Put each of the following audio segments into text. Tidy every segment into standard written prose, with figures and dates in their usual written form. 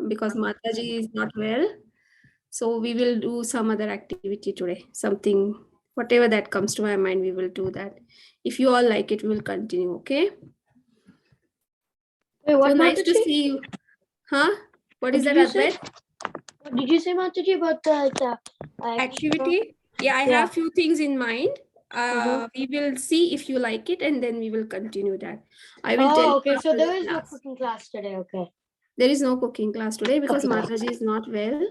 because Mataji is not well. So we will do some other activity today. Something, whatever that comes to my mind, we will do that. If you all like it, we will continue. Okay. Wait, what So nice to Mataji? see you. Huh? What What is did that, you say? Advait? What did you say, Mataji, about the Activity? Yeah, I Yeah. have few things in mind. Uh-huh. We will see if you like it, and then we will continue that. I will tell Oh, you okay. So after there the is no class. cooking class today. Okay. There is no cooking class today because Okay. Mataji is not well.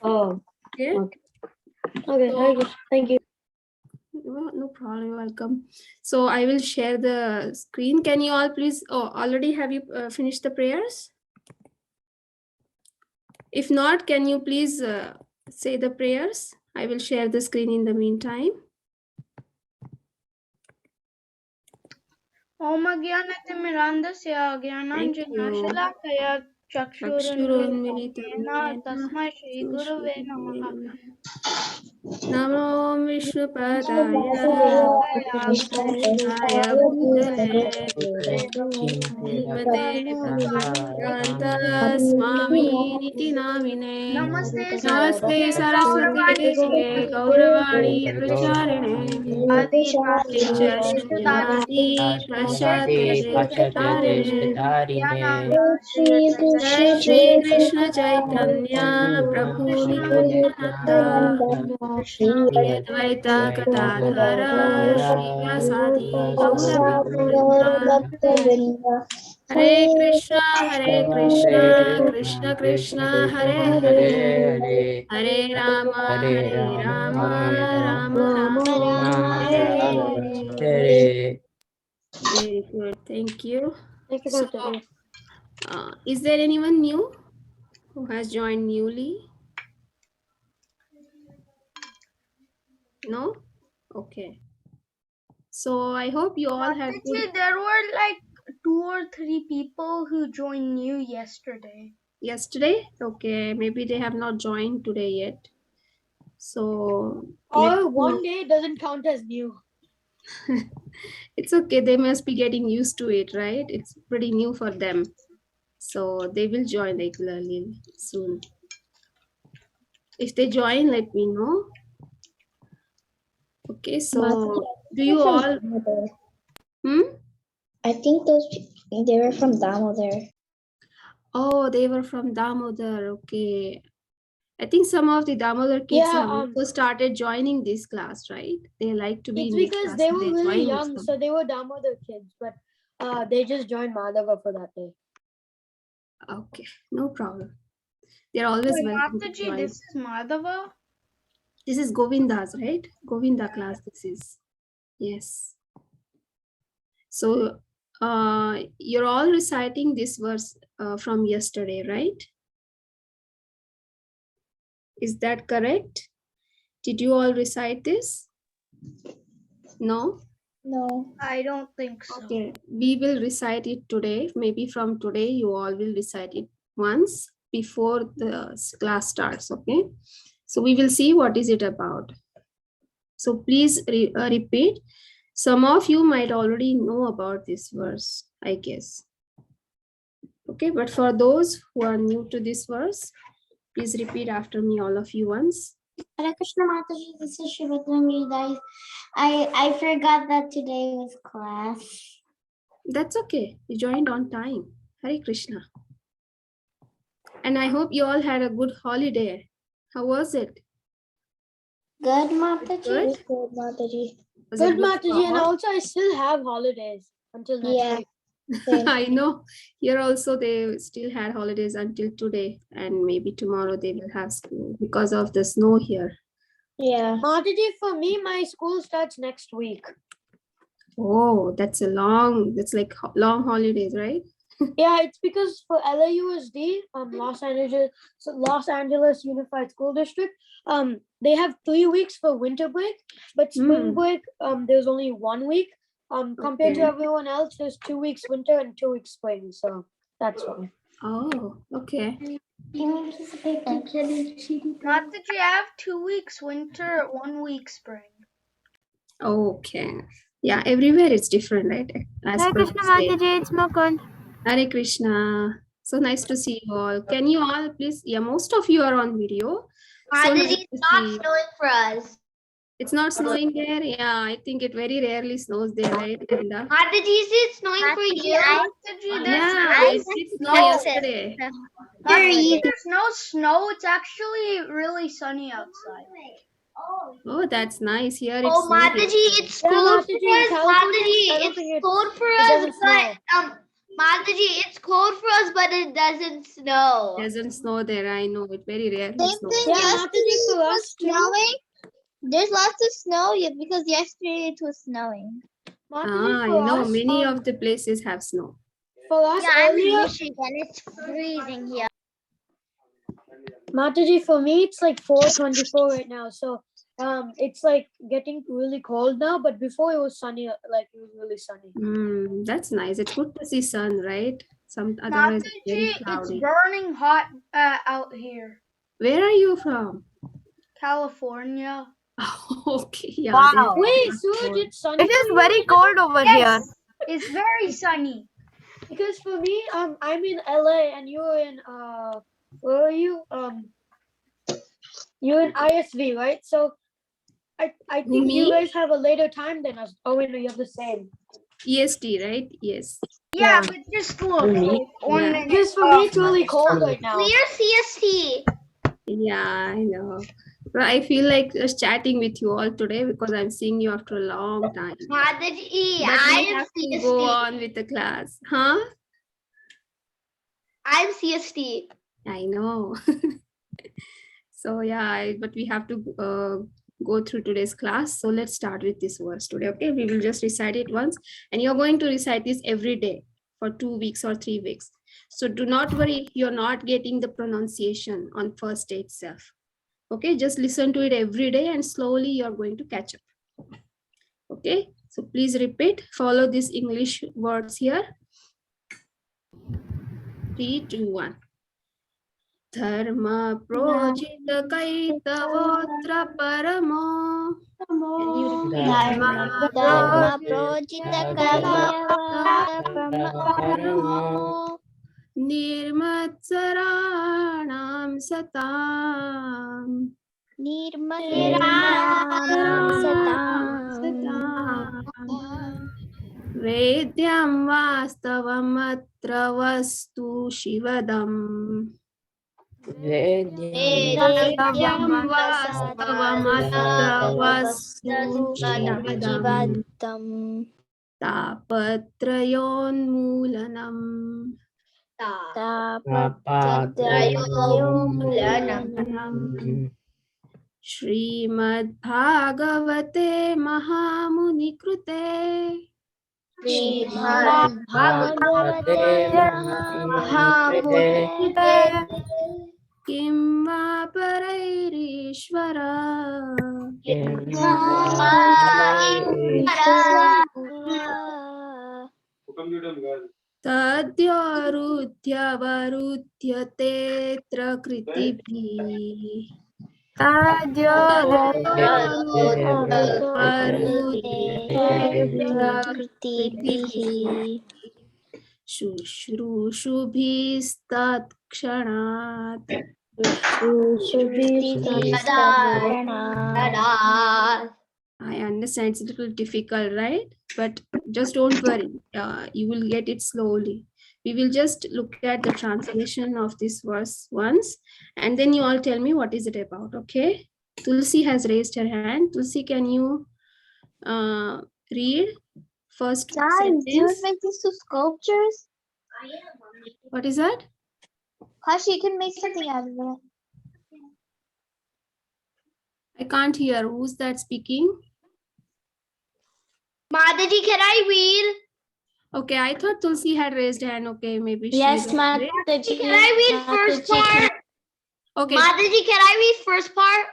Oh. Okay. Okay. Okay. So, Very good. Thank you. no problem. You're welcome. So I will share the screen. Can you all please? Oh, already have you finished the prayers? If not, can you please say the prayers? I will share the screen in the meantime. Om Agyanatimirandasya Thank you. Gyananjanashalakaya Chakshurunmilitam Chakshurunmilitam Yena Tasmai Shri Gurave Namaha Namo Vishnupadaya Shivaya Krishnaaya Bhutale Srimate Bhaktivedanta Swami Niti Namine Namaste Namaste Saraswate Saraswate Gauravani Deve Gauravani Pracharine Adi Bhakti Shashunati Prashate Tarine Jai Shri Krishna Chaitanya Prabhu Nityananda Shri Advaita Gadadhara Srivasadi Gaura Hare Krishna Krishna Krishna Hare Hare Hare Rama Rama Rama Hare Hare. Very good, thank you. Thank you, So, Mataji. is there anyone new who has joined newly? No? Okay. So I hope you all had good. Mataji, there were like 2 or 3 people who joined new yesterday. Yesterday? Okay, maybe they have not joined today yet. So Oh, one day doesn't count as new. it's okay. They must be getting used to it, right? It's pretty new for them. So they will join regularly soon. If they join, let me know. Okay, so do you all? I think they were from Damodar. Oh, they were from Damodar. Okay. I think some of the Damodar kids have also started joining this class, right? They like to be It's in this because class. they were really join young, also. so they were Damodar kids, but they just joined Madhava for that day. Okay, no problem. They're always Wait, welcome to Mataji, join. this is Madhava? This is Govinda's, right? Govinda class, this is. Yes. So you're all reciting this verse from yesterday, right? Is that correct? Did you all recite this? No? No. I don't think so. Okay, we will recite it today. Maybe from today, you all will recite it once before the class starts, okay? So we will see what is it about. So please repeat. Some of you might already know about this verse, I guess. Okay, but for those who are new to this verse, please repeat after me, all of you once. Hare Krishna Mataji, this is Shivatrangi, guys. I forgot that today was class. That's okay. You joined on time. Hare Krishna. And I hope you all had a good holiday. How was it? Good Mataji. Good? Good Mataji. Was it Good, Mataji, and for all? also I still have holidays until next week. I know. Here also they still had holidays until today, and maybe tomorrow they will have school because of the snow here. Yeah. Mataji, for me, my school starts next week. Oh, that's like long holidays, right? Yeah, it's because for LAUSD, Los Angeles Unified School District, they have 3 weeks for winter break, but spring break, there's only 1 week. Compared to everyone else, there's 2 weeks winter and 2 weeks spring, so that's why. Oh, okay. Mataji, I have 2 weeks winter, 1 week spring. Okay. Yeah, everywhere it's different, right? As Hare per Krishna the state. Mataji, it's Mukund. Hare Krishna. So nice to see you all. Can you all please? Yeah, most of you are on video. So Mataji, nice it's to not see you. snowing for us. It's not snowing there. Yeah, I think it very rarely snows there, right, Linda? Mataji, is it snowing for Mataji, you? Mataji, there's Yeah, no it did snow Texas. yesterday. Mataji, there's no snow. It's actually really sunny outside. Oh, that's nice. Here it's Oh, snowing Mataji, yesterday. it's Yeah, cold for Mataji, in us. California, Mataji, I don't it's think cold for it us, doesn't but snow. Mataji, it's cold for us, but it doesn't snow. Doesn't snow there. I know it very rarely Same snows. thing. Yeah, Yesterday Mataji, it for was us too. snowing. There's lots of snow because yesterday it was snowing. Mataji, Ah, I for know us, many of the places have snow. for us Yeah, I'm in earlier, Michigan. It's freezing here. Mataji, for me, it's like 4:24 right now. So, it's like getting really cold now. But before it was sunny, like it was really sunny. That's nice. It's good to see sun, right? Otherwise it's very Mataji, it's cloudy. burning hot out here. Where are you from? California. Okay, yeah. Wow. Wait, much Suraj, cold. it's sunny It for is you? very cold over here. Yes, it's very sunny. Because for me, I'm in LA and you're in where are you? You're in ISV, right? So I think you Me? guys have a later time than us. Oh wait, no, you have the same. EST, right? Yes. Yeah, but just look, like 1 Yeah. minute. Because for me, it's really cold right now. Clear CST. Yeah, I know. But I feel like just chatting with you all today because I'm seeing you after a long time. Mataji, But I we am have to go CST. on with the class. Huh? I'm CST. I know. So yeah, but we have to go through today's class. So let's start with this verse today. Okay, we will just recite it once, and you're going to recite this every day for 2 weeks or 3 weeks. So do not worry if you're not getting the pronunciation on first day itself. Okay, just listen to it every day, and slowly you're going to catch up. Okay, so please repeat. Follow these English words here. 3, 2, 1. धर्म प्रोजित कैतवोत्र परमो निर्मत्सराणां सताम् वेद्यं वास्तवमत्र वस्तु शिवदम् वेद्यं वास्तवमत्र वस्तु शिवदम् तापत्रयोन्मूलनम् श्रीमद्भागवते महामुनिकृते किं वा परैरीश्वर तद्योरुध्यवरुध्यतेऽत्र कृतिभिः शुश्रूषुभिस्तत्क्षणात् I understand it's a little difficult, right? But just don't worry. You will get it slowly. We will just look at the translation of this verse once, and then you all tell me what is it about, okay? Tulsi has raised her hand. Tulsi, can you read first sentence? make this to sculptures? What is that? Kashi, you can make something out of it. I can't hear. Who's that speaking? Mataji, can I read? Okay, I thought Tulsi had raised her hand. Okay, maybe she Yes, will read. Mataji. Can I read first part? Okay, Mataji, can I read first part?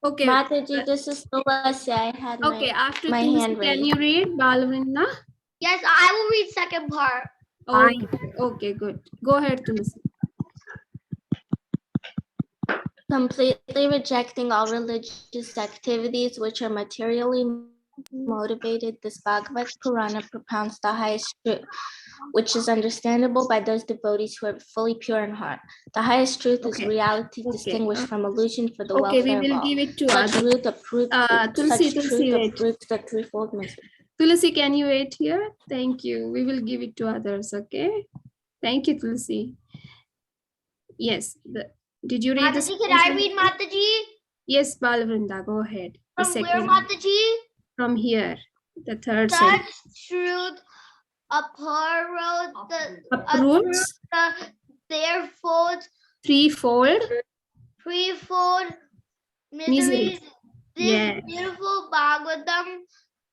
okay. Mataji, this is Tulsi. I had Okay, after my Tulsi, hand can raised. you read Balavrinda? Yes, I will read second part. Okay, good. Go ahead, Tulsi. Completely rejecting all religious activities which are materially motivated, this Bhagavad Purana propounds the highest truth, which is understandable by those devotees who are fully pure in heart. The highest truth is Okay. reality Okay. distinguished from illusion for the Okay, we welfare of will all. give it to Such others. truth uproots Tulsi, such Tulsi, truth wait. uproots the threefold misery. Tulsi, can you wait here? Thank you. We will give it to others, okay? Thank you, Tulsi. Yes. Did you read this? Mataji, can I read Mataji? Yes, Balvrinda, go ahead. The From where, second one. Mataji? From here, the third Such sentence. truth uproots Uproots therefore threefold threefold misery. miseries. This Yes. beautiful Bhagavatam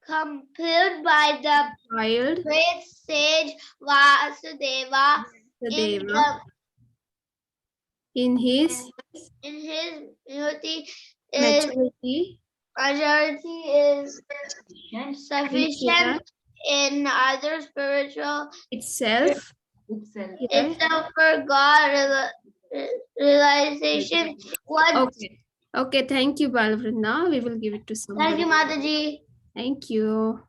compiled by the Child, great sage Vasudeva the in Deva, in his his beauty is maturity, majority is sufficient in other spiritual itself, here. itself for God realization. What? Okay. Okay, thank you, Balvrinda. We will give it to somebody. Thank you, Mataji. Thank you.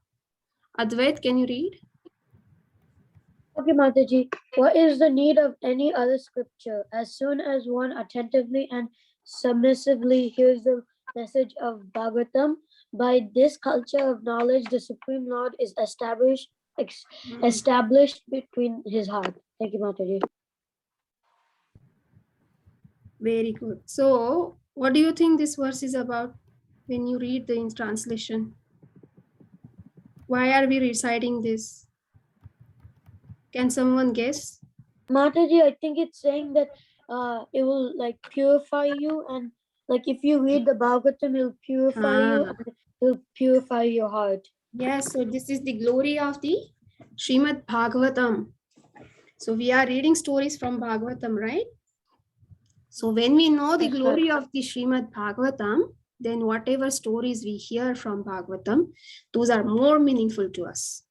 Advait, can you read? Okay, Mataji. What is the need of any other scripture? As soon as one attentively and submissively hears the message of Bhagavatam, by this culture of knowledge, the Supreme Lord is established between his heart. Thank you, Mataji. Very good. So, what do you think this verse is about when you read the translation? Why are we reciting this? Can someone guess? Mataji, I think it's saying that it will like purify you, and like if you read the Bhagavatam, it'll purify you, Ah. and it'll purify your heart. Yes, so this is the glory of the Srimad Bhagavatam. So we are reading stories from Bhagavatam, right? So when we know the That's glory of the Srimad Bhagavatam, then whatever stories we hear from Bhagavatam, those are more meaningful to us,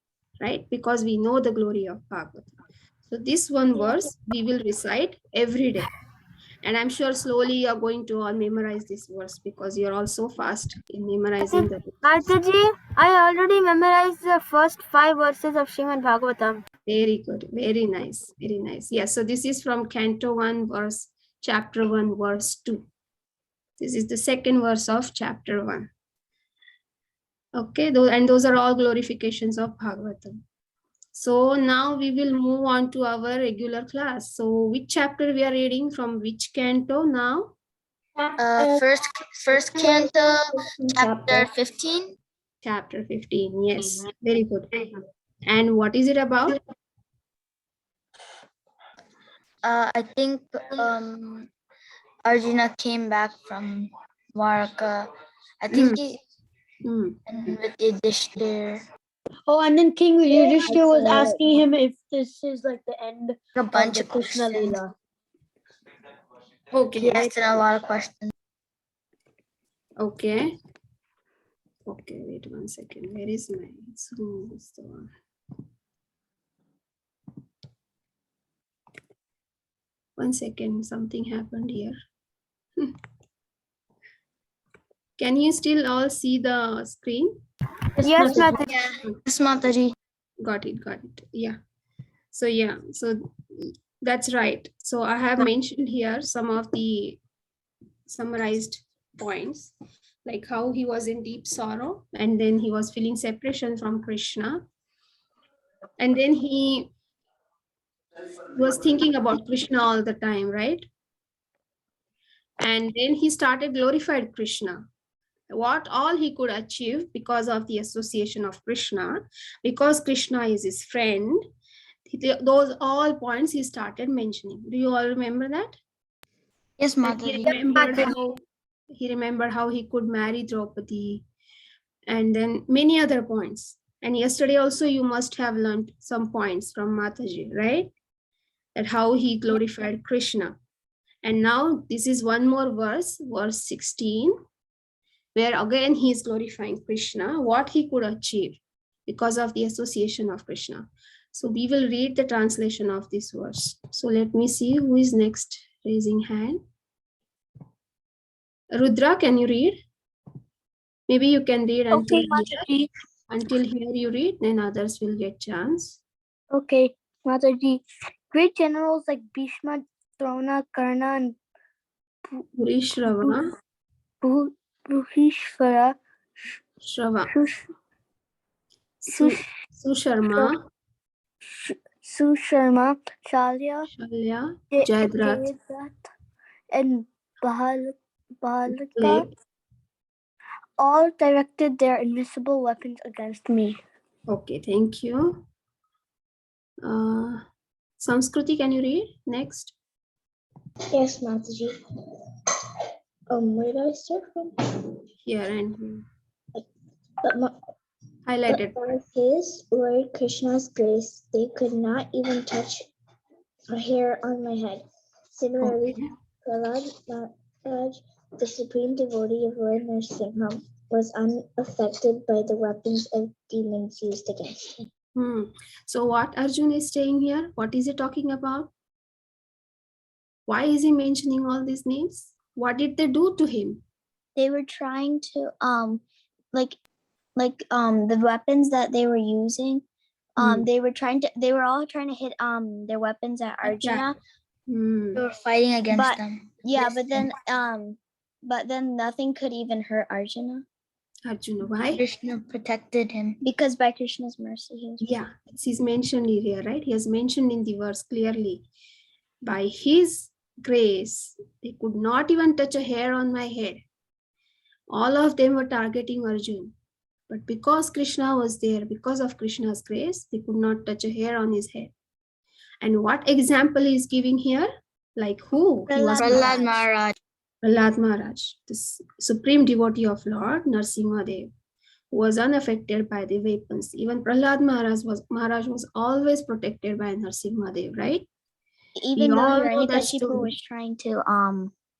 right? Because we know the glory of Bhagavatam. So this one verse we will recite every day. And I'm sure slowly you're going to all memorize this verse because you're all so fast in memorizing the Mataji, I already memorized the first 5 verses of Srimad Bhagavatam. Very good. Very nice. Very nice. Yeah. So this is from Canto 1, chapter 1, verse 2. This is the second verse of chapter 1. Okay. And those are all glorifications of Bhagavatam. So now we will move on to our regular class. So which chapter we are reading from which canto now? First canto, chapter 15. Chapter 15. Yes. Very good. And what is it about? I think Arjuna came back from Dwarka. I think he and with Yudhishthir. Oh, and then King Yudhishthir was asking him if this is like the end A bunch of of the Krishna questions. Leela. Okay. He asked a lot of questions. Okay. Okay, wait 1 second. Where is my Zoom? Is the one. One second, something happened here. Can you still all see the screen? Yes, Mataji. Yes, Mataji. Got it. Yeah. So yeah, so that's right. So I have mentioned here some of the summarized points, like how he was in deep sorrow and then he was feeling separation from Krishna. And then he was thinking about Krishna all the time, right? And then he started glorified Krishna. What all he could achieve because of the association of Krishna, because Krishna is his friend, those all points he started mentioning. Do you all remember that? Yes, And he Mataji. remembered how he could marry Draupadi, and then many other points. And yesterday also you must have learned some points from Mataji, right? That how he glorified Krishna. And now this is one more verse, verse 16, where again he is glorifying Krishna, what he could achieve because of the association of Krishna. So we will read the translation of this verse. So let me see who is next raising hand. Rudra, can you read? Maybe you can read until Okay, Mataji. here you read, then others will get chance. Okay. Mataji, great generals like Bhishma, Drona, Karna, and Burishrava, Bhuhishvara, Shrava, Sush- Su, Sush- Susharma, Susharma, Shalya, Shalya, Jayadratha, Jayadratha, and Bahalika Late. all directed their invisible weapons against me. Okay, thank you. Samskruti, can you read next? Yes, Mataji. Where do I start from? Here and But highlighted. by his Lord Krishna's grace, they could not even touch a hair on my head. Similarly, Okay. Prahlad Maharaj, the supreme devotee of Lord Nrsimha, was unaffected by the weapons of demons used against him. So what Arjun is saying here, what is he talking about? Why is he mentioning all these names? What did they do to him? They were trying to the weapons that they were using, they were all trying to hit their weapons at Arjuna. They were fighting against But- them. Yeah, Yes, but then nothing could even hurt Arjuna Arjuna, why? Krishna protected him. because by Krishna's mercy he was Yeah, he's mentioned here, right? He has mentioned in the verse clearly. By his grace, they could not even touch a hair on my head. All of them were targeting Arjun. But because Krishna was there, because of Krishna's grace, they could not touch a hair on his head. And what example he is giving here? Like who? He was Prahlad Maharaj. Prahlad Maharaj, the supreme devotee of Lord Nrsimha Dev, who was unaffected by the weapons. Even Prahlad Maharaj was always protected by Nrsimha Dev, right? even We though all know that Hiranyakashipu story. was trying to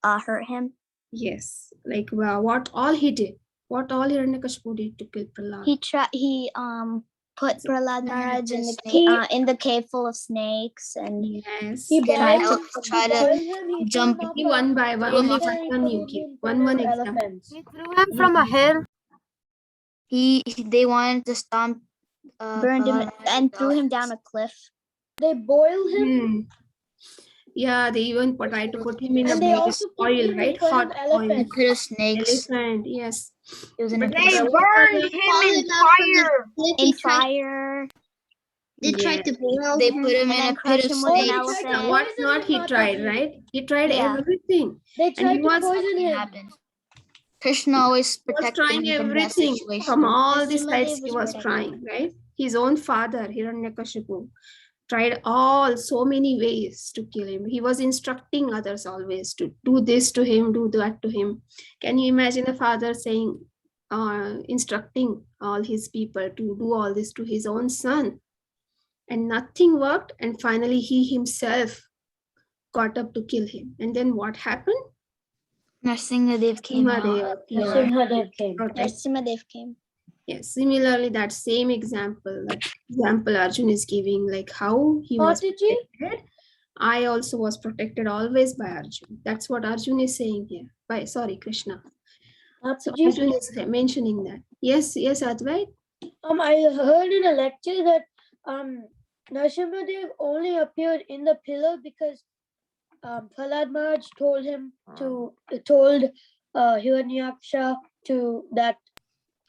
hurt him. Yes, like what all he did, what all Hiranyakashipu did to kill Prahlad. He put Prahlad Maharaj in the cave full of snakes, and Yes. He Then boiled, try to he jump threw him Maybe off one by one, a- only before he one put you him give. in One front of example. elephants. He threw him from a hill. They wanted to stomp burned him Prahlad and Maharaj threw him off. down a cliff. They boiled him, Yeah, they even tried to put him in a and they bowl of also put oil, him in right? front Hot of oil. A elephants. pit of snakes. Elephant, yes. It was in a But pit they of burned him in fire. In fire. They tried to boil They him. put him and in then a crush pit of him with an They snakes. tried to elephant. what poison not him, he tried, Mataji. right? He tried Yeah. everything. They And tried he to was- poison Nothing him. happened. Krishna always He was protected trying him from that everything situation. from all the Nrsimha sides. Dev He was was protecting trying, right? His own father, Hiranyakashipu, tried so many ways to kill him. He was instructing others always to do this to him, do that to him. Can you imagine a father saying, instructing all his people to do all this to his own son? And nothing worked. And finally, he himself got up to kill him. And then what happened? Nrsimha Dev came out. Nrsimhadev appeared. Nrsimha Dev came. Protect. Nrsimha Dev came. Yes, similarly, that same example Arjun is giving, like how he was Mataji, protected. I also was protected always by Arjun. That's what Arjun is saying here. Krishna. So Mataji, Arjun is mentioning that. Yes, Advait. I heard in a lecture that Nrsimha Dev only appeared in the pillar because Prahlad Maharaj told Hiranyaksha that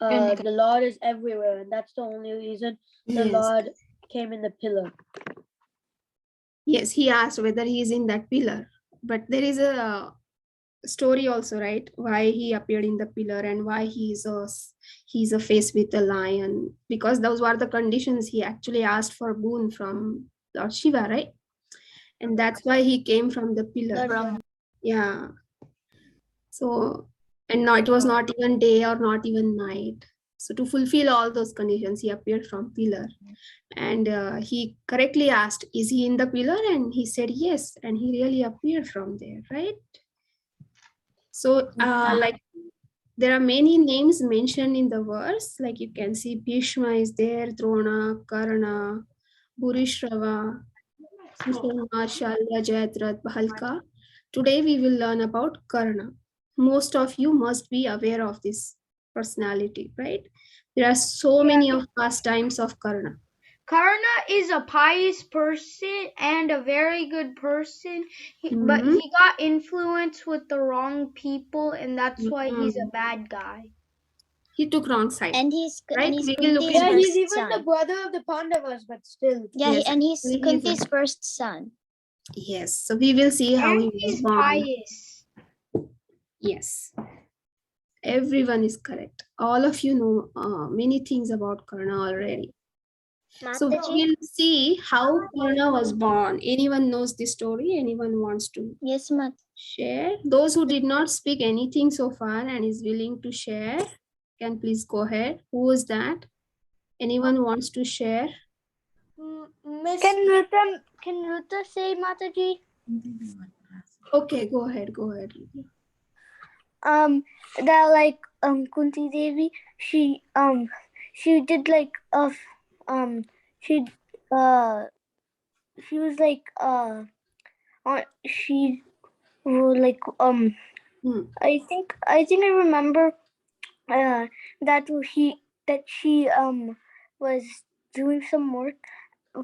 the Lord is everywhere, and that's the only reason the Yes. Lord came in the pillar. Yes, he asked whether he is in that pillar. But there is a story also, right? Why he appeared in the pillar and why he's a face with a lion. Because those were the conditions he actually asked for boon from Lord Shiva, right? And that's why he came from the pillar. Yeah. So, and no, it was not even day or not even night. So to fulfill all those conditions, he appeared from pillar. And he correctly asked, is he in the pillar? And he said yes. And he really appeared from there, right? So like there are many names mentioned in the verse. Like you can see Bhishma is there, Drona, Karna, Burishrava, Susharma, Shalya, Jayadratha, Bahalka. Today we will learn about Karna. Most of you must be aware of this personality, right? There are so many of pastimes of Karna. Karna is a pious person and a very good person, but Mhm. he got influenced with the wrong people, and that's why he's a bad guy. He took wrong side. And he's Right, he's we will look Kunti's into Yeah, it. he's first even the son. brother of the Pandavas, but still. Yeah, Yes, and he's actually he's a- Kunti's first son. Yes, so we will see how And he was he's born. pious. Yes, everyone is correct. All of you know many things about Karna already. So we Mataji, will see how Karna was born. Anyone knows the story? Anyone wants to Yes, Mat. share? Those who did not speak anything so far and is willing to share, can please go ahead. Who is that? Anyone wants to share? Miss Can Ruta say Mataji? Okay, go ahead, go ahead. That like Kunti Devi, she did like she she was like she like I think I remember that she was doing some work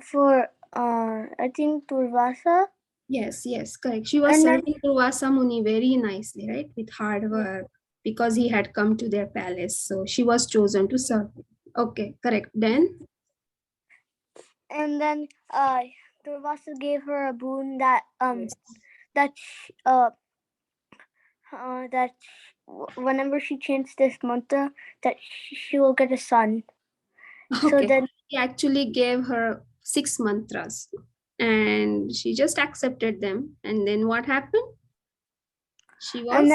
for I think Durvasa. Yes, yes, correct. She was And then- serving Durvasa Muni very nicely, right? With hard work, because he had come to their palace. So she was chosen to serve him. Okay, correct. Then, And then Durvasa gave her a boon that yes. that whenever she chants this mantra, that she will get a son. So Okay, then he actually gave her 6 mantras and she just accepted them. And then what happened? She was, and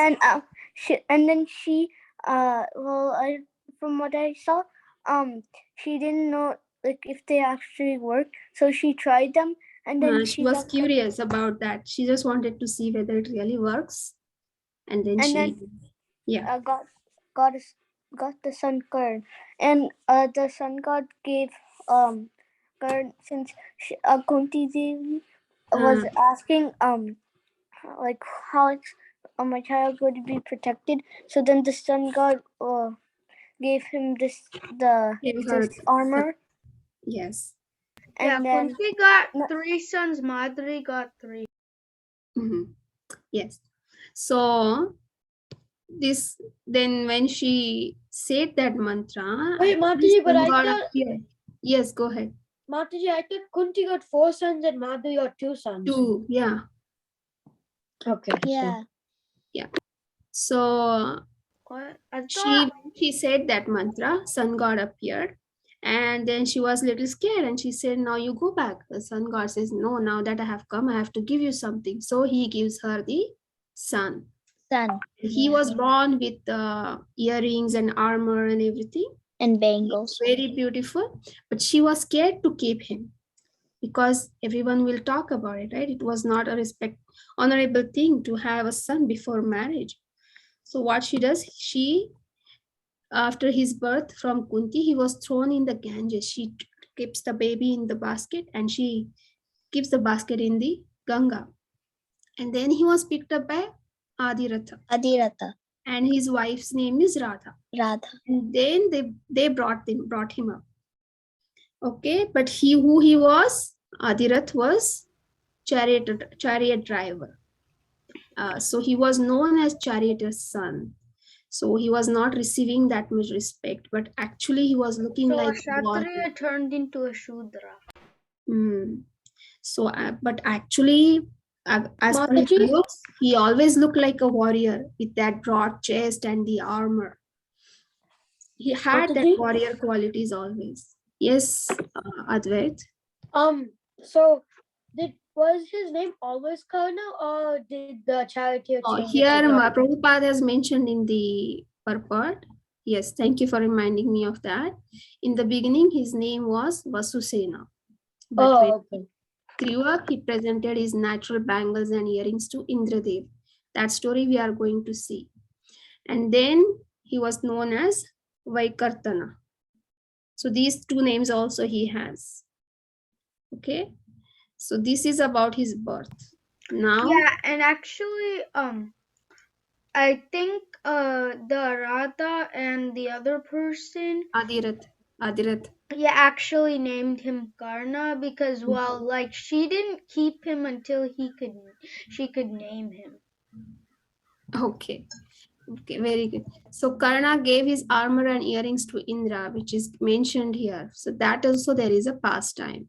then she well from what I saw, she didn't know like if they actually worked, so she tried them, and then she was got- curious about that. She just wanted to see whether it really works. And then And she, then- yeah. got the sun god, and the sun god gave Karan, since Kunti Devi was asking like how my child would be protected, so then the sun god gave him Gave her- this armor, Yes. and Yeah, then Kunti got No. 3 sons, Madhuri got 3. Mhm. Yes. So this, then when she said that mantra, Wait, actually Mataji, but sun I god thought- appeared. Yes, go ahead. Mataji, I thought Kunti got 4 sons and Madhu got 2 sons. 2, yeah. Okay. Yeah. So What? I she thought said that mantra, sun god appeared, and then she was a little scared and she said, now you go back. The sun god says, no, now that I have come, I have to give you something. So he gives her the sun. Son He was born with earrings and armor and everything. and bangles. Very beautiful, but she was scared to keep him because everyone will talk about it, right? It was not a honorable thing to have a son before marriage. So what she does, after his birth from Kunti, he was thrown in the Ganges. She keeps the baby in the basket and she keeps the basket in the Ganga. And then he was picked up by Adiratha, Adirata. and his wife's name is Radha. Radha. And then they brought him up. Okay, but who he was, Adirath was chariot driver. So he was known as charioteer's son. So he was not receiving that much respect, but actually he was looking so a like a warrior. Kshatriya turned into a Shudra. So, but actually, as per his Mataji? looks, he always looked like a warrior with that broad chest and the armor. He had that Mataji? warrior qualities always. Yes, Advait. So was his name always Karna, or did the charioteer change it Here, to Karna? Prabhupada has mentioned in the purport. Yes, thank you for reminding me of that. In the beginning, his name was Vasusena. But when Oh, okay. he grew up, he presented his natural bangles and earrings to Indradev. That story we are going to see. And then he was known as Vaikartana. So these 2 names also he has. Okay. So this is about his birth. Now, Yeah, and actually, I think the Radha and the other person, Adirath. actually named him Karna because, well, like she didn't keep him until she could name him. Okay. Okay, very good. So Karna gave his armor and earrings to Indra, which is mentioned here. So that also there is a pastime.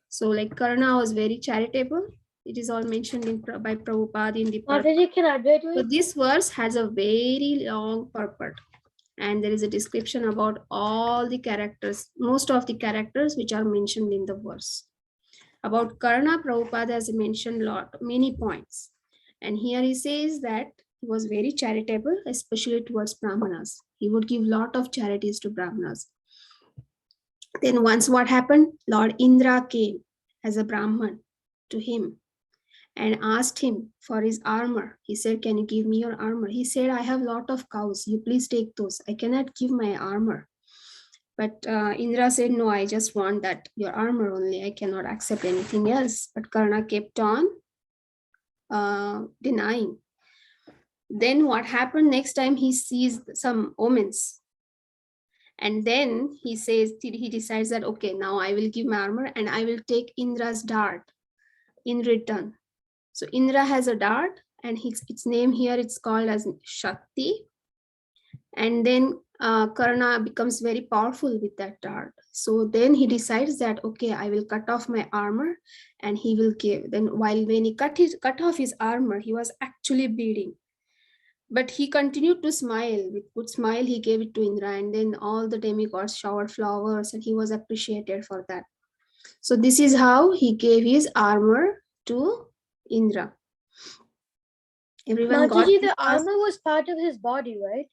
So like Karna was very charitable. It is all mentioned by Prabhupada in the purport. Mataji, can I add to So it? this verse has a very long purport. And there is a description about all the characters, most of the characters which are mentioned in the verse. About Karna, Prabhupada has mentioned many points. And here he says that he was very charitable, especially towards Brahmanas. He would give lot of charities to Brahmanas. Then once what happened? Lord Indra came as a Brahman to him and asked him for his armor. He said, can you give me your armor? He said, I have lot of cows. You please take those. I cannot give my armor. But Indra said, no, I just want that, your armor only. I cannot accept anything else. But Karna kept on denying. Then what happened next time? He sees some omens. And then he says, he decides that, okay, now I will give my armor and I will take Indra's dart in return. So Indra has a dart and its name here, it's called as Shakti. And then Karna becomes very powerful with that dart. So then he decides that, okay, I will cut off my armor and he will give. Then when he cut off his armor, he was actually bleeding. But he continued to smile. With good smile, he gave it to Indra, and then all the demigods showered flowers and he was appreciated for that. So this is how he gave his armor to Indra. Everyone got Mataji, the armor was part of his body, right?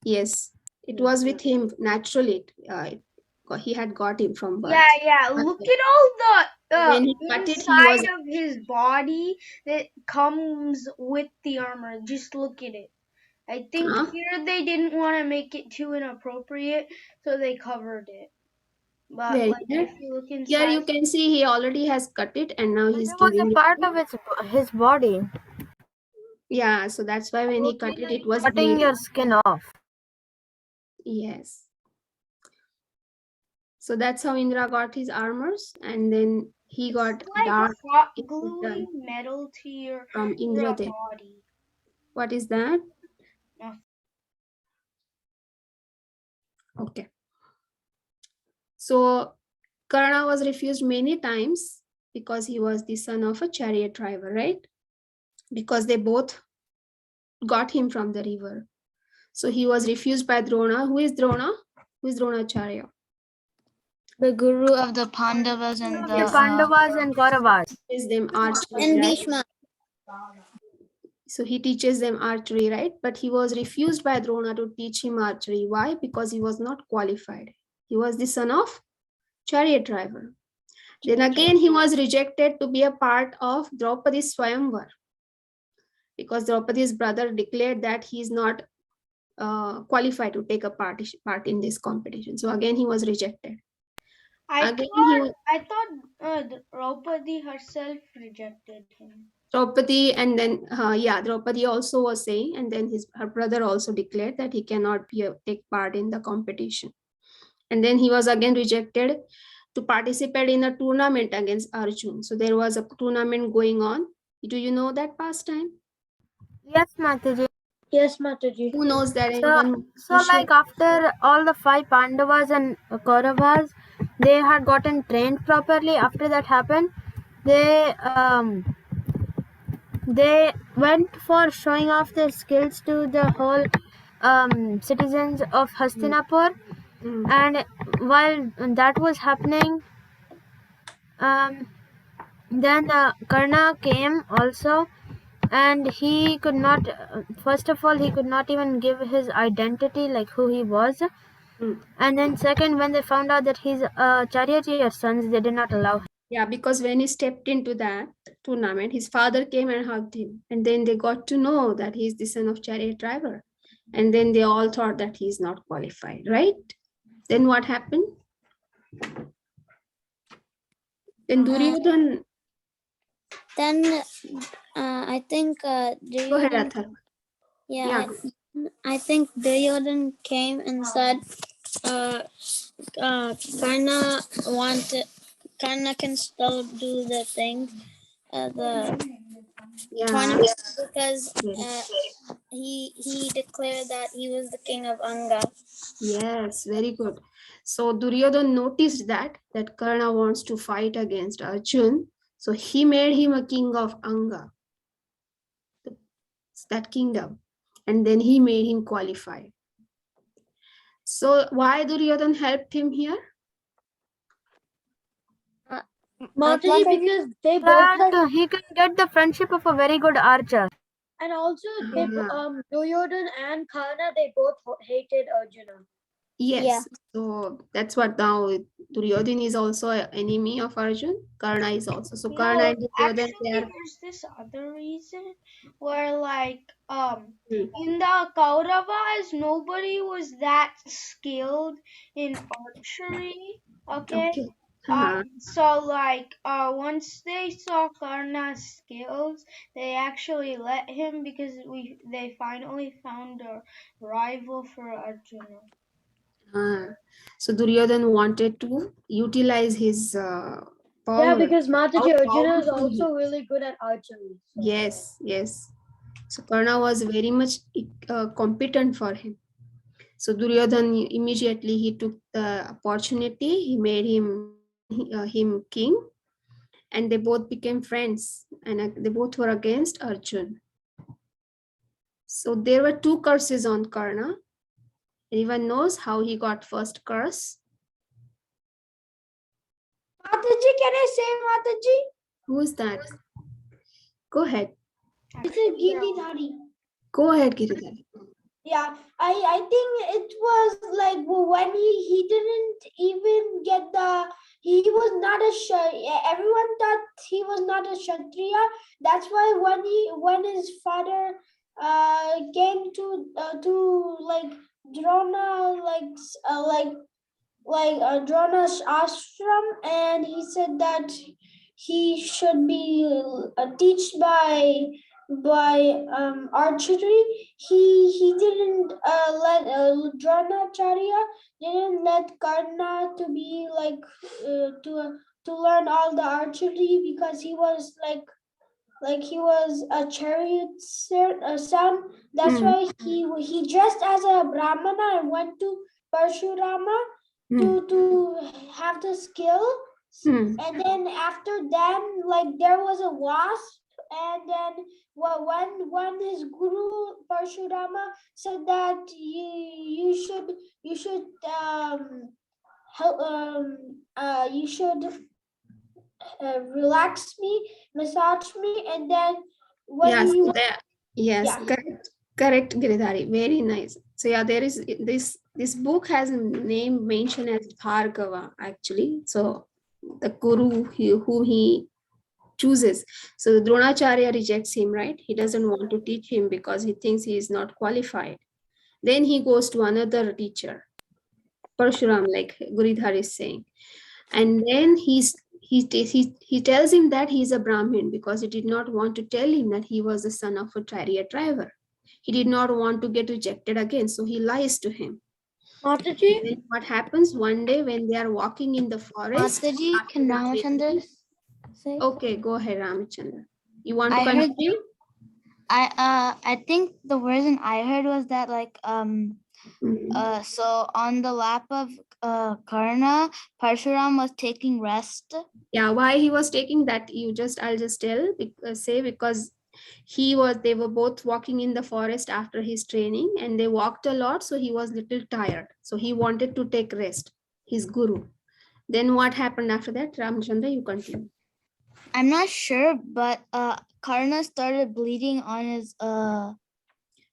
Yes, it was with him naturally. He had got him from birth. Yeah. Look at all When the he cut it, he inside was of his body that comes with the armor. Just look at it. I think here they didn't want to make it too inappropriate, so they covered it. But very like, good. if you look inside, Here you can see he already has cut it, and now he's It was giving a it. part of his body. Yeah, so that's why when he cut it, it was Cutting bleeding. your skin off. Yes. So that's how Indra got his armors, and then he got like dark hot in gluing return metal to your from Indradev. body. What is that? Nothing. Okay. So Karna was refused many times because he was the son of a chariot driver, right? Because they both got him from the river. So he was refused by Drona. Who is Drona? Who is Dronacharya? The guru of the Pandavas and the Pandavas and Kauravas. Teaches them archery, And right? Bhishma. So he teaches them archery, right? But he was refused by Drona to teach him archery. Why? Because he was not qualified. He was the son of chariot driver. Then again, he was rejected to be a part of Draupadi's Swayamvar, because Draupadi's brother declared that he is not qualified to take a part in this competition. So again, he was rejected. I thought Draupadi herself rejected him. Draupadi, and then Draupadi also was saying, and then her brother also declared that he cannot take part in the competition. And then he was again rejected to participate in a tournament against Arjun. So there was a tournament going on. Do you know that pastime? Yes, Mataji. Yes, Mataji. Who knows that? So like after all the 5 Pandavas and Kauravas, they had gotten trained properly. After that happened, they went for showing off their skills to the whole citizens of Hastinapur. And while that was happening, then Karna came also, and he could not, first of all, he could not even give his identity, like who he was. And then second, when they found out that he's a charioteer's son, they did not allow him. Yeah, because when he stepped into that tournament, his father came and hugged him. And then they got to know that he's the son of chariot driver. And then they all thought that he's not qualified, right? Then what happened? Then Duryodhan. Then I think Go ahead, Duryodhan, Atharva. yeah, I think Duryodhan came and said, Karna can still do the thing, the Yeah. 20 because Yes. he declared that he was the king of Anga. Yes, very good. So Duryodhan noticed that Karna wants to fight against Arjun. So he made him a king of Anga, that kingdom. And then he made him qualify. So why Duryodhan helped him here? Mataji, because they both That he can get the friendship of a very good archer. and also they Duryodhan and Karna, they both hated Arjuna. Yes. Yeah. So that's what now Duryodhan is also an enemy of Arjun. Karna is also. So Karna and Duryodhan, Actually, they are. there's this other reason where, like, Hmm. in the Kauravas, nobody was that skilled in archery. Okay. Okay. Uh-huh. So like, once they saw Karna's skills, they actually let him because they finally found a rival for Arjuna. So Duryodhan wanted to utilize his power. Yeah, because Mataji, How Arjuna is powerful he- also really good at archery. So. Yes, yes. So Karna was very much competent for him. So Duryodhan immediately he took the opportunity. He made him king, and they both became friends. And they both were against Arjun. So there were two curses on Karna. Anyone knows how he got first curse? Mataji, can I say Mataji? Who is that? Go ahead. This is Giridhari. Go ahead, Giridhar. Yeah, I think it was like when he didn't even get he was not everyone thought he was not a Kshatriya. That's why when his father came to like Drona Drona's ashram, and he said that he should be teached by archery. He didn't let Dronacharya didn't let Karna to be like to learn all the archery because he was like he was a chariot son. That's why he dressed as a brahmana and went to Parshurama to have the skill. And then after that, like there was a wasp, and then when his guru Parshurama said that you should help you should relax me, massage me, and then when Yes, you yes, Yeah. correct, Giridhari. Very nice. So yeah, there is this book has a name mentioned as Bhargava actually. So the guru who he chooses. So Dronacharya rejects him, right? He doesn't want to teach him because he thinks he is not qualified. Then he goes to another teacher, Parshuram, like Giridhar is saying. And then he tells him that he is a Brahmin because he did not want to tell him that he was the son of a chariot driver. He did not want to get rejected again, so he lies to him. Mataji, Then what happens one day when they are walking in the forest? Mataji, can Ramachandra say? Okay, go ahead, Ramachandra. You want to I heard- continue? I think the version I heard was that Mhm. so on the lap of Karna, Parshuram was taking rest. Yeah, why he was taking that? I'll just say because they were both walking in the forest after his training, and they walked a lot, so he was little tired. So he wanted to take rest. His guru. Then what happened after that? Ramchandra, you continue. I'm not sure, but Karna started bleeding on his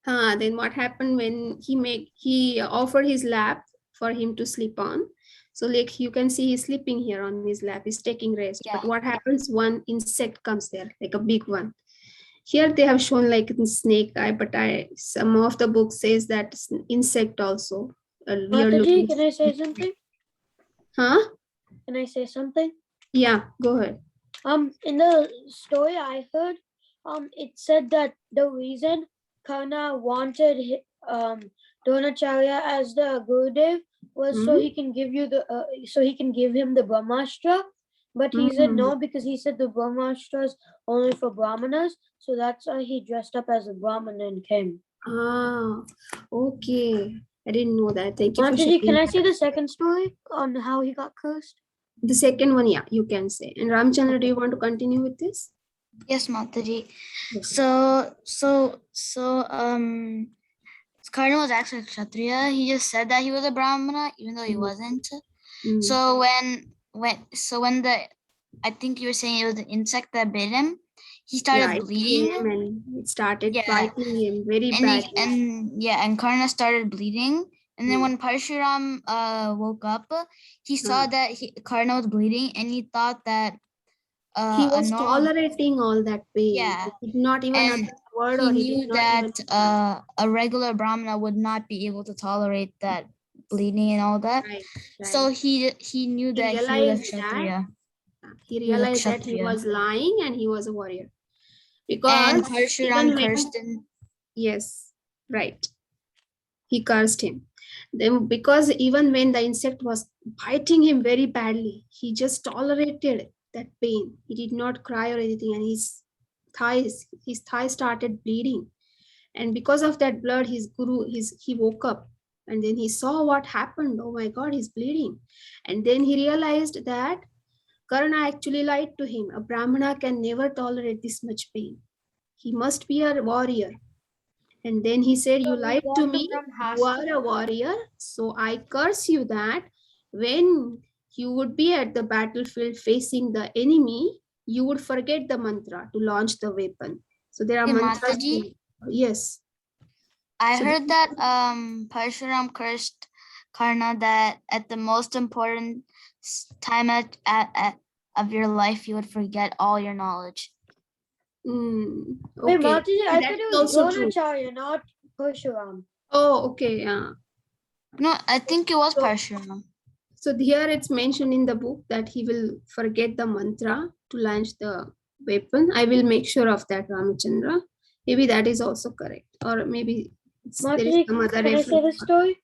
Then what happened when he offered his lap for him to sleep on? So like you can see he's sleeping here on his lap, he's taking rest. Yeah. But what happens? One insect comes there, like a big one. Here they have shown like a snake eye, but some of the book says that insect also. Mataji, can I say something? Huh? Can I say something? Yeah, go ahead. In the story I heard, it said that the reason Karna wanted Dronacharya as the Gurudev was so he can give you the so he can give him the Brahmastra, but he said no because he said the Brahmastra is only for Brahmanas, so that's why he dressed up as a Brahman and came. Ah, okay. I didn't know that. Thank you for Mataji, sharing can I that. see the second story on how he got cursed? The second one, yeah, you can say. And Ramchandra, do you want to continue with this? Yes, Mataji. Yes. Karna was actually a Kshatriya. He just said that he was a Brahmana, even though he wasn't. So when the, I think you were saying it was an insect that bit him, he started It bleeding. came and it started Yeah. biting him very And badly. and Karna started bleeding. And then when Parshuram woke up, he saw that Karna was bleeding, and he thought that he was tolerating all that pain. Yeah. He did not even And utter a word, he or he knew did not even that a regular Brahmana would not be able to tolerate that bleeding and all that. Right, So he knew that he was a realized Kshatriya. he He was a realized that he Kshatriya. was lying and he was a warrior. And Because Parshuram cursed him. yes, right. He cursed him. Then because even when the insect was biting him very badly, he just tolerated that pain. He did not cry or anything, and his thighs started bleeding. And because of that blood, he woke up, and then he saw what happened. Oh my God, he's bleeding. And then he realized that Karna actually lied to him. A Brahmana can never tolerate this much pain. He must be a warrior. And then he said, you lied to me, you are a warrior, so I curse you that when you would be at the battlefield facing the enemy, you would forget the mantra to launch the weapon. So there are Hey, mantras. Mataji, Yes. I So heard that Parshuram cursed Karna that at the most important time of your life, you would forget all your knowledge. Wait, okay. Mataji, I thought it was also true. Dronacharya, not Parshuram. Oh, okay. Yeah. No, I think it was Parshuram. So here it's mentioned in the book that he will forget the mantra to launch the weapon. I will make sure of that, Ramachandra. Maybe that is also correct. Or maybe there is Mataji, some other can I say the reference. story?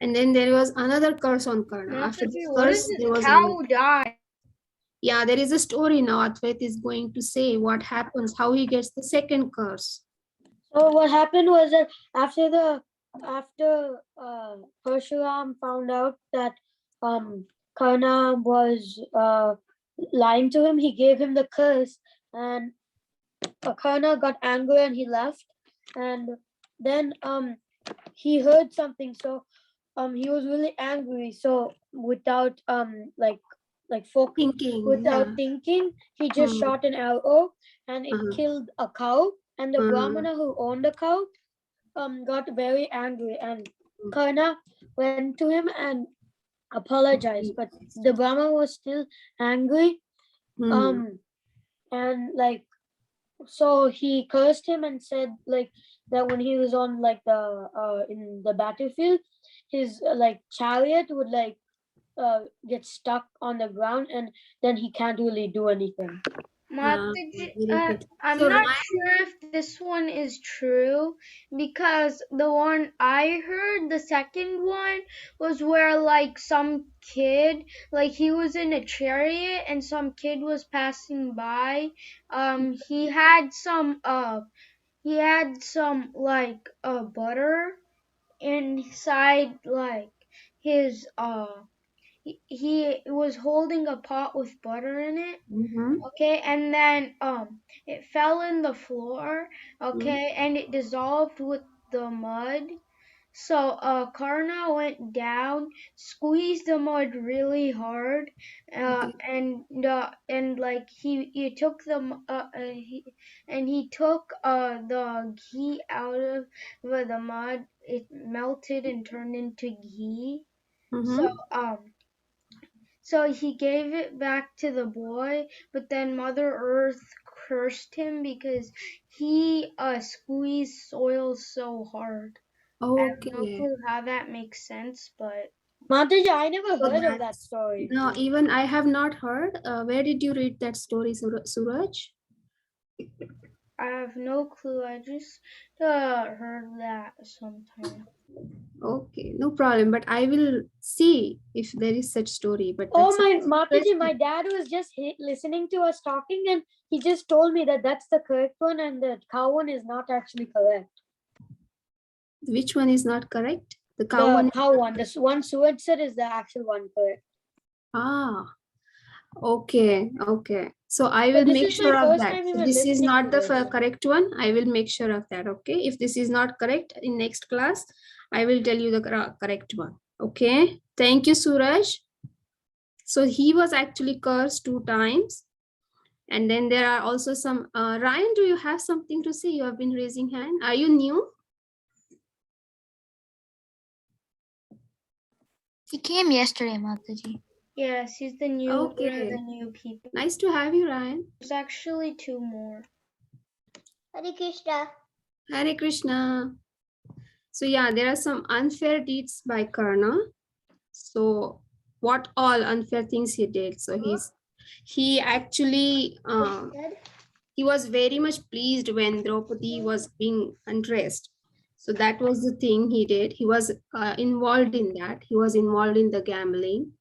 And then there was another curse on Karna. After this What curse, if there this was cow died? yeah, there is a story now. Advait is going to say what happens, how he gets the second curse. So what happened was that after Parshuram found out that Karna was lying to him, he gave him the curse, and Karna got angry and he left. And then he heard something, so he was really angry. So without thinking, he just shot an arrow and it killed a cow. And the Brahmana who owned the cow got very angry, and Karna went to him and apologized, but the Brahmana was still angry. And like, so he cursed him and said like that when he was on like the in the battlefield, his like chariot would like get stuck on the ground, and then he can't really do anything. I'm not sure if this one is true, because the one I heard, the second one, was where like some kid, like he was in a chariot and some kid was passing by. He had some like butter inside like his he was holding a pot with butter in it. Okay, and then it fell in the floor, okay, and it dissolved with the mud. So Karna went down, squeezed the mud really hard, and like he took he took the ghee out of the mud. It melted and turned into ghee. So he gave it back to the boy, but then Mother Earth cursed him because he squeezed soil so hard. I have no clue how that makes sense, but Mataji, I never heard of that story. No, even I have not heard. Where did you read that story, Suraj? I have no clue. I just heard that sometime. Okay, no problem. But I will see if there is such story. But Oh, that's my Mataji, interesting. my dad was just listening to us talking, and he just told me that that's the correct one, and the cow one is not actually correct. Which one is not correct? The cow The one. cow one, the one Sued said is the actual one correct. Ah, okay, okay. So I But will this make is my sure of first that. time If even this is listening not to the this. correct one, I will make sure of that. Okay. If this is not correct in next class, I will tell you the correct one. Okay. Thank you, Suraj. So he was actually cursed 2 times. And then there are also some, Ryan, do you have something to say? You have been raising hand. Are you new? He came yesterday, Mataji. Yes, he's the new one of Okay. the new people. Nice to have you, Ryan. There's actually 2 more. Hare Krishna. Hare Krishna. So yeah, there are some unfair deeds by Karna. So what all unfair things he did? So he actually he was very much pleased when Draupadi was being undressed. So that was the thing he did. He was involved in that. He was involved in the gambling.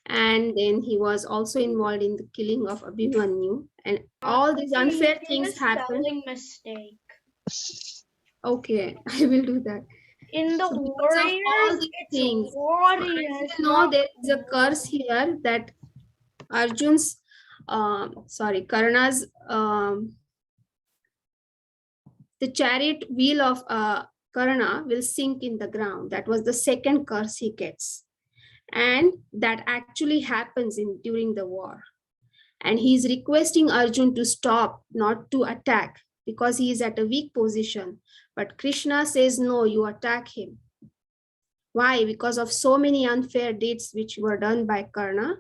And then he was also involved in the killing of Abhimanyu. And all these unfair things happened. Spelling mistake. Okay, I will do that. In the So because of all Warriors, these it's things, Warriors. you know, there is a curse here that Arjun's, Karna's, the chariot wheel of Karna will sink in the ground. That was the second curse he gets. And that actually happens during the war. And he's requesting Arjun to stop, not to attack, because he is at a weak position. But Krishna says, no, you attack him. Why? Because of so many unfair deeds which were done by Karna.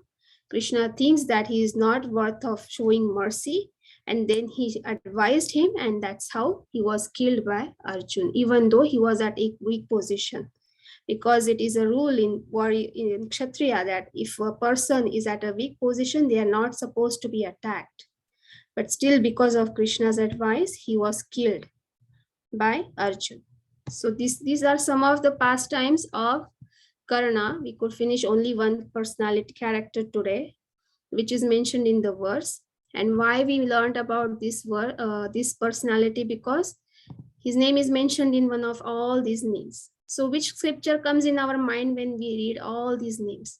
Krishna thinks that he is not worth of showing mercy. And then he advised him, and that's how he was killed by Arjun, even though he was at a weak position. Because it is a rule in Kshatriya that if a person is at a weak position, they are not supposed to be attacked. But still, because of Krishna's advice, he was killed by Arjun. So these are some of the pastimes of Karna. We could finish only one personality character today, which is mentioned in the verse. And why we learned about this personality, because his name is mentioned in one of all these names. So which scripture comes in our mind when we read all these names?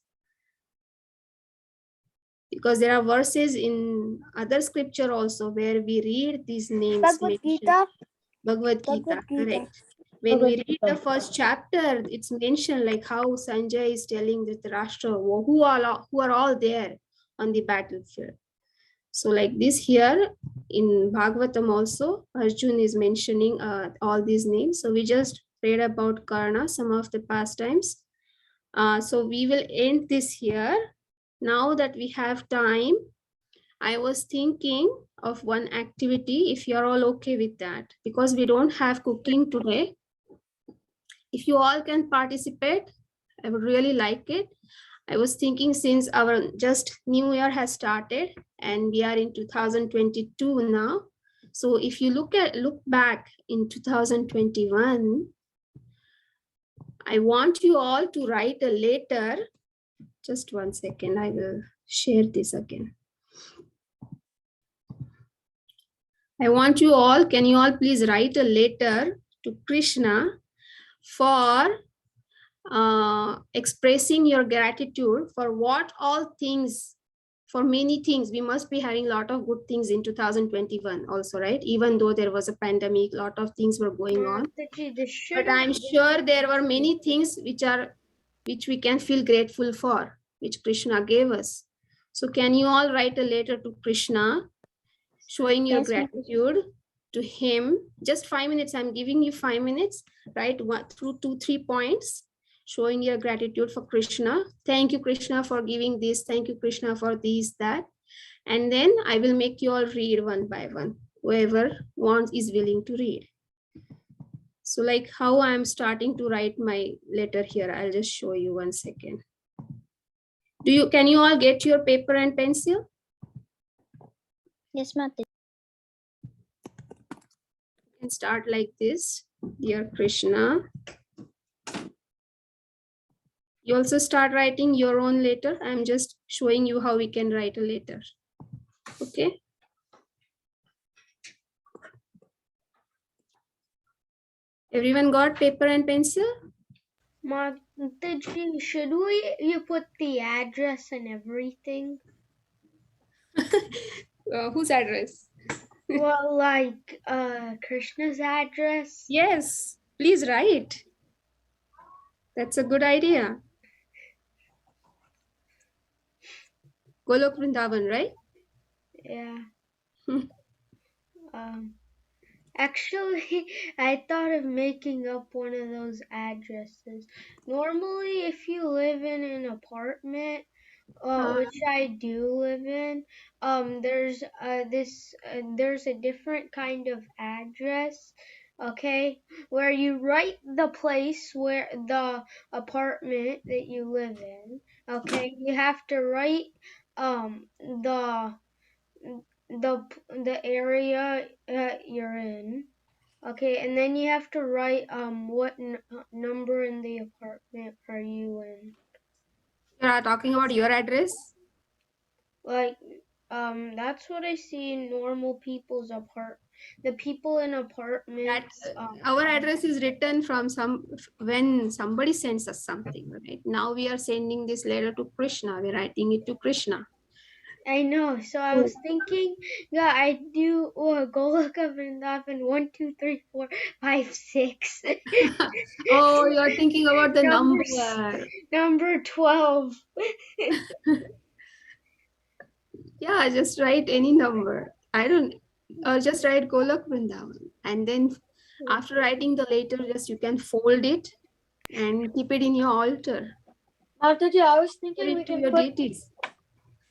Because there are verses in other scripture also where we read these names. Bhagavad Gita. Bhagavad Gita, Bhagavad Gita. correct. When we read the first chapter, it's mentioned like how Sanjay is telling Dhritarashtra who are all there on the battlefield. So like this here in Bhagavatam also, Arjun is mentioning all these names. So we just read about Karna, some of the pastimes. So we will end this here. Now that we have time, I was thinking of one activity, if you're all okay with that, because we don't have cooking today. If you all can participate, I would really like it. I was thinking, since our just new year has started and we are in 2022 now. So if you look back in 2021, I want you all to write a letter. Just 1 second, I will share this again. I want you all, can you all please write a letter to Krishna for expressing your gratitude for what all things, for many things. We must be having a lot of good things in 2021 also, right? Even though there was a pandemic, a lot of things were going on. But I'm sure there were many things which we can feel grateful for, which Krishna gave us. So can you all write a letter to Krishna showing your gratitude to him? Just 5 minutes. I'm giving you 5 minutes. Write 1 through 2, 3 points showing your gratitude for Krishna. Thank you, Krishna, for giving this. Thank you, Krishna, for this, that. And then I will make you all read one by one, whoever wants is willing to read. So like how I'm starting to write my letter here, I'll just show you 1 second. Can you all get your paper and pencil? Yes, Mataji. can start like this. Dear Krishna. You also start writing your own letter. I'm just showing you how we can write a letter. Okay. Everyone got paper and pencil? Mataji, should you put the address and everything? Whose address? Well, like Krishna's address. Yes, please write. That's a good idea. Golok Vrindavan, right? Yeah. Hmm. Actually, I thought of making up one of those addresses. Normally, if you live in an apartment, which I do live in, there's there's a different kind of address, okay, where you write the place where the apartment that you live in, okay. You have to write the the area you're in, okay, and then you have to write what number in the apartment are you in. You are talking about your address? Like that's what I see in normal people's the people in That apartments. our address is written from when somebody sends us something, right? Now we are sending this letter to Krishna. We're writing it to Krishna. I know, so I was thinking, yeah, I do Goloka Vrindavan 1, 2, 3, 4, 5, 6. Oh, you're thinking about the Number number. Number 12. Yeah, just write any number. I don't, just write Golok Vrindavan. And then after writing the letter, just you can fold it and keep it in your altar. Mataji, I was Give thinking we it to can your put deities.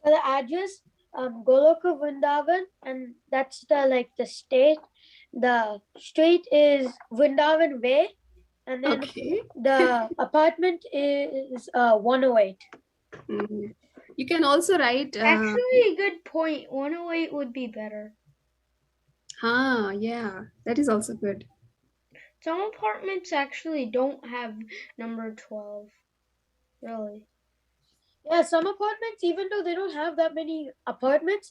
for the address, Goloka Vrindavan, and that's the state. The street is Vrindavan Way, and then Okay. the apartment is 108. Mm. You can also write. Actually, a good point. 108 would be better. Yeah, that is also good. Some apartments actually don't have number 12. Really. Yeah, some apartments, even though they don't have that many apartments,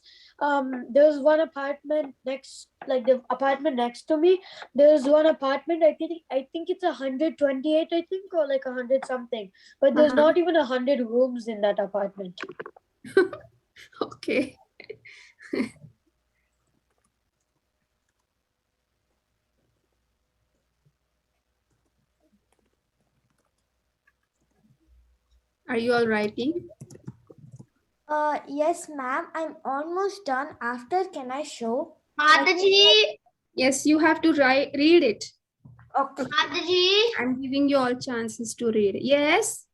there's one apartment next, like the apartment next to me. There's one apartment. I think it's 128. I think, or like 100 something. But there's not even 100 rooms in that apartment. Okay. Are you all writing? Yes, ma'am. I'm almost done. After, can I show? Mataji, Yes, you have to read it. Okay. Mataji, I'm giving you all chances to read it. Yes.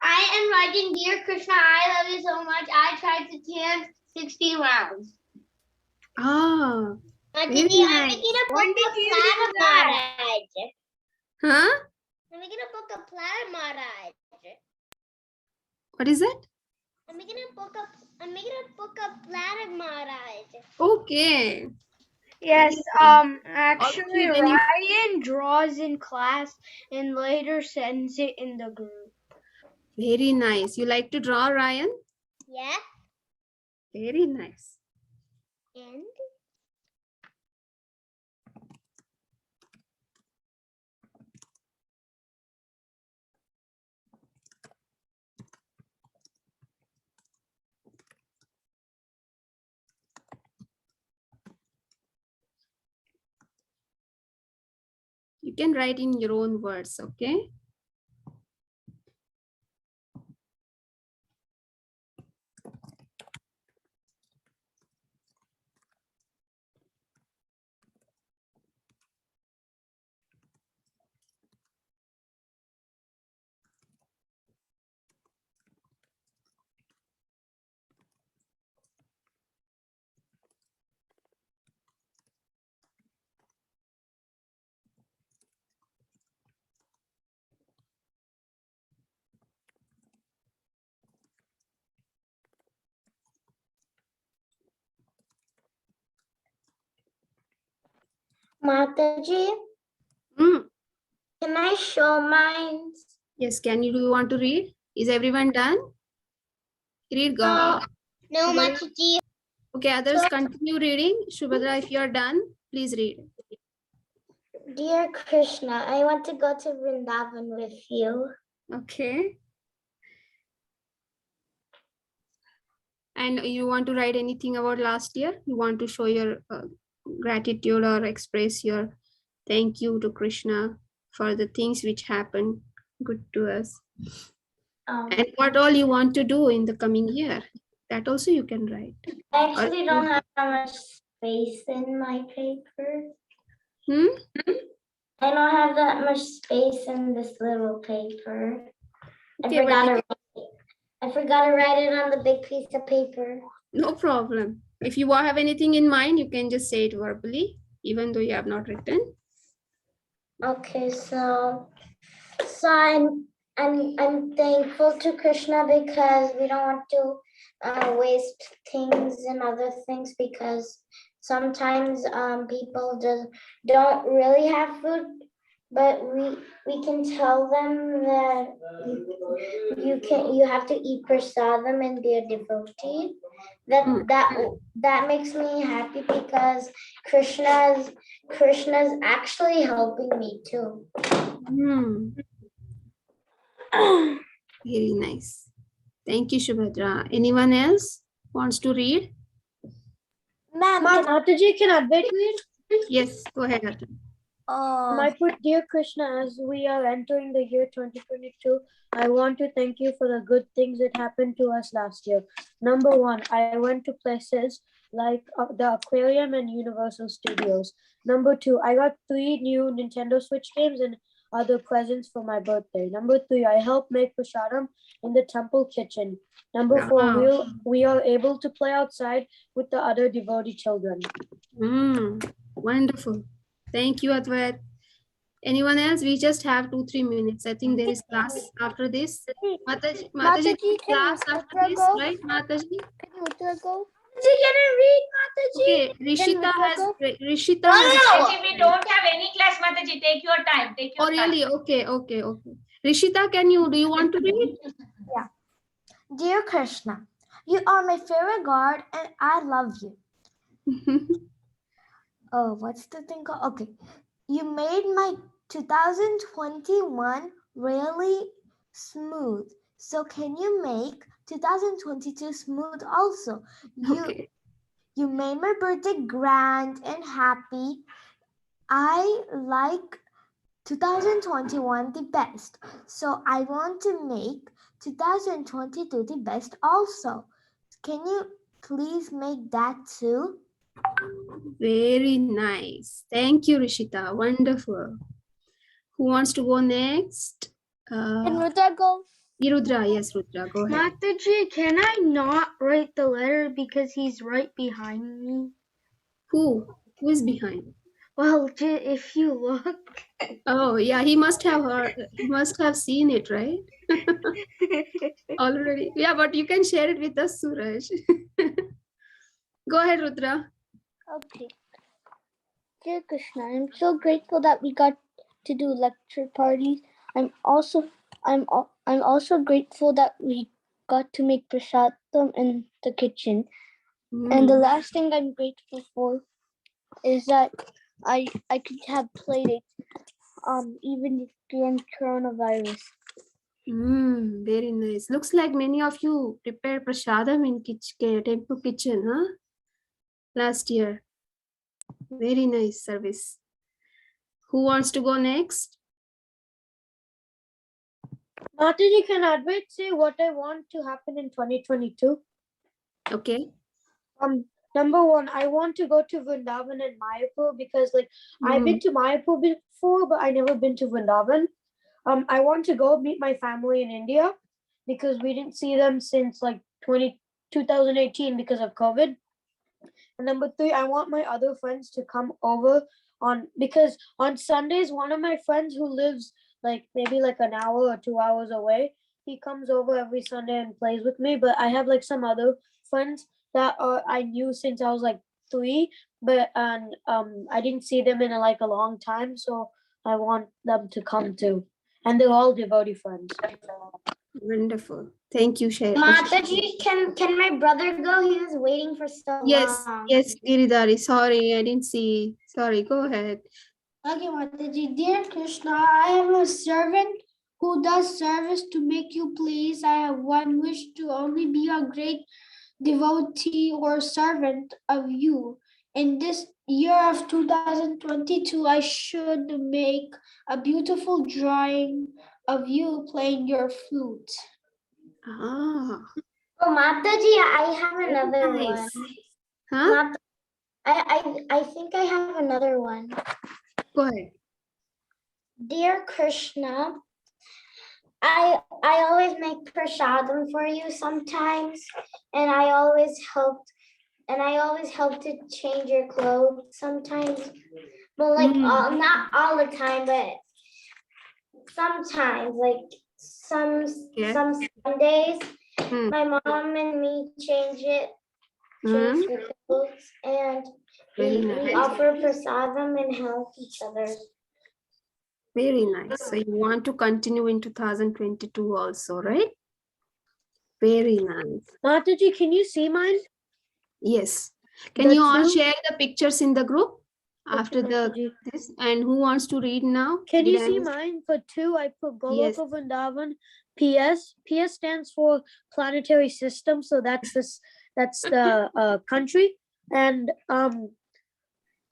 I am writing, Dear Krishna, I love you so much. I tried to chant 60 rounds. Ah, Mataji, very I'm nice. making a When book did of you Platter do that? Maharaj. Huh? I'm making a book of Platter Maharaj. What is it? I'm making a book of Platter Maharaj. Okay. Yes, actually, Okay, then you- Ryan draws in class and later sends it in the group. Very nice. You like to draw, Ryan? Yeah. Very nice. And You can write in your own words, okay? Mataji, Mm, can I show mine? yes, do you want to read? Is everyone done? Read, go. No, Shubhadra. Mataji. Okay, others continue reading. Shubhadra, if you are done, please read. Dear Krishna, I want to go to Vrindavan with you. Okay. And you want to write anything about last year? You want to show your gratitude or express your thank you to Krishna for the things which happened good to us. And what all you want to do in the coming year? That also you can write. I actually don't have that much space in my paper. I don't have that much space in this little paper. Okay, I forgot to write it on the big piece of paper. no problem. If you have anything in mind, you can just say it verbally, even though you have not written. Okay, so I'm thankful to Krishna because we don't want to waste things and other things because sometimes people just don't really have food, but we can tell them that you have to eat prasadam and be a devotee. That makes me happy because Krishna's actually helping me too. Very nice. Thank you, Shubhadra. Anyone else wants to read? Ma'am, Mataji, can Advait read? Yes, go ahead, Arjun. I put, Dear Krishna, as we are entering the year 2022, I want to thank you for the good things that happened to us last year. Number one, I went to places like the aquarium and Universal Studios. Number two, I got 3 new Nintendo Switch games and other presents for my birthday. Number three, I helped make prasadam in the temple kitchen. Number four, we are able to play outside with the other devotee children. Wonderful. Thank you, Advait. Anyone else? We just have 2-3 minutes. I think there is class after this. Mataji, Mataji, class can after Uttara this, go? right, Mataji? Can Uttara go? Can I read, Mataji? Okay, Rishita Uttara has. go? Rishita has. Mataji, we don't have any class, Mataji. Take your time. Take your Oh, really? Okay. Rishita, do you want to read? Yeah. Dear Krishna, you are my favorite God and I love you. Oh, what's the thing called? Okay. You made my 2021 really smooth. So can you make 2022 smooth also? You made my birthday grand and happy. I like 2021 the best. So I want to make 2022 the best also. Can you please make that too? Very nice. Thank you, Rishita. Wonderful. Who wants to go next? Can Rudra go? Rudra, yes, Rudra, go ahead. Mataji, can I not write the letter because he's right behind me? Who is behind? Well, if you look. Oh, yeah, he must have heard. He must have seen it, right? Already. Yeah, but you can share it with us, Suraj. Go ahead, Rudra. Okay. Dear Krishna, I'm so grateful that we got to do lecture parties. I'm also grateful that we got to make prasadam in the kitchen. And the last thing I'm grateful for is that I could have played it even during coronavirus. Very nice. Looks like many of you prepared prasadam in temple kitchen, huh? Last year. Very nice service. Who wants to go next? Mataji, can Advait say what I want to happen in 2022? Okay. Number one, I want to go to Vrindavan and Mayapur because I've been to Mayapur before, but I never been to Vrindavan. I want to go meet my family in India because we didn't see them since 2018 because of COVID. And number three, I want my other friends to come over because on Sundays, one of my friends who lives maybe an hour or 2 hours away, he comes over every Sunday and plays with me. But I have some other friends that I knew since I was 3 but I didn't see them in like a long time, so I want them to come too. And they're all devotee friends. Wonderful. Thank you, Shay. Mataji, can my brother go? He was waiting for so Yes, long. yes, Giridhari. Sorry, I didn't see. Sorry, go ahead. Okay, Mataji. Dear Krishna, I am a servant who does service to make you pleased. I have one wish to only be a great devotee or servant of you. In this year of 2022, I should make a beautiful drawing of you playing your flute. Ah, Oh, Mataji, I have another one. nice. Huh? I think I have another one. Go ahead. Dear Krishna, I always make prasadam for you sometimes, and I always help to change your clothes sometimes. Well, like not all the time, but sometimes, like some Sundays, my mom and me change the clothes, and we offer prasadam and help each other. Very nice. So you want to continue in 2022 also, right? Very nice. Mataji, can you see mine? Yes. Can you all share the pictures in the group after this? And who wants to read now? Can you see mine? For 2, I put Goloka Vrindavan. PS. PS stands for planetary system, so that's the country. And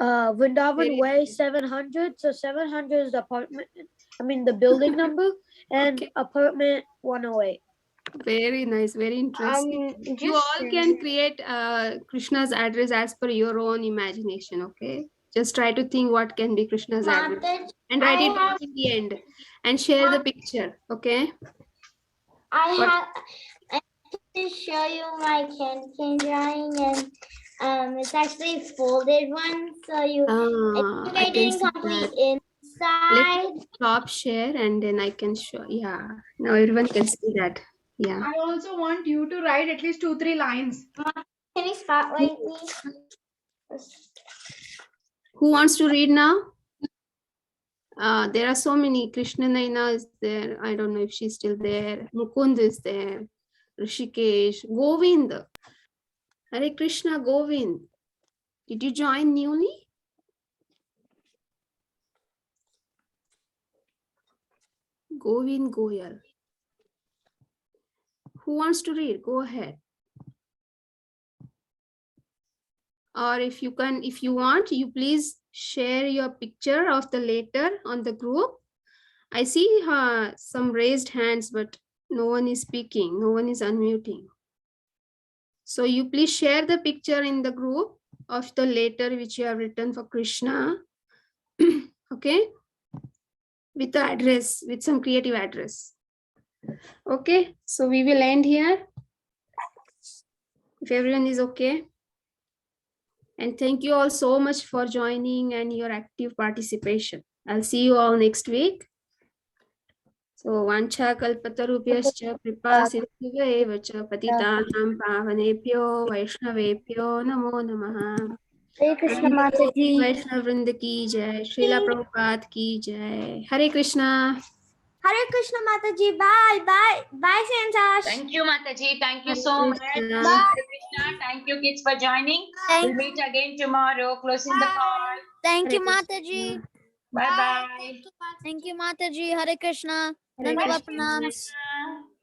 Vrindavan Way 700. So 700 is the apartment. I mean the building number, and apartment 108. Very nice, very interesting. You all can create Krishna's address as per your own imagination, okay? Just try to think what can be Krishna's address and write it down in the end and share the picture, okay? I have to show you my can drawing, and it's actually a folded one, so I didn't complete inside. Let's stop share and then I can show. Yeah, now everyone can see that. Yeah. I also want you to write at least 2-3 lines. Can you spotlight me? Who wants to read now? There are so many. Krishna Naina is there. I don't know if she's still there. Mukund is there. Rishikesh. Govind. Hare Krishna, Govind. Did you join newly? Govind Goyal. Who wants to read? Go ahead. Or if you want, you please share your picture of the letter on the group. I see some raised hands, but no one is speaking. No one is unmuting. So you please share the picture in the group of the letter which you have written for Krishna. Okay. With the address, with some creative address. Okay. So we will end here. If everyone is okay. And thank you all so much for joining and your active participation. I'll see you all next week. So Vancha Kalpatarubhyascha Kripa Sindhuva Evacha Patitanam Pavanebhyo Vaishnavebhyo Namo Namaha. Hare Krishna Mataji. Vaishnav Vrinda ki jai, Srila Prabhupada ki jai. Hare Krishna. Hare Krishna Mataji. Bye. Bye. Bye, Santosh. Thank you, Mataji. Thank you so much. Bye. Krishna. Thank you, kids, for joining. We'll meet again tomorrow. Closing the call. Thank you, Hare Mataji. Bye-bye. Thank you, Mataji. Hare Krishna. Hare Dandavad Krishna. pranams.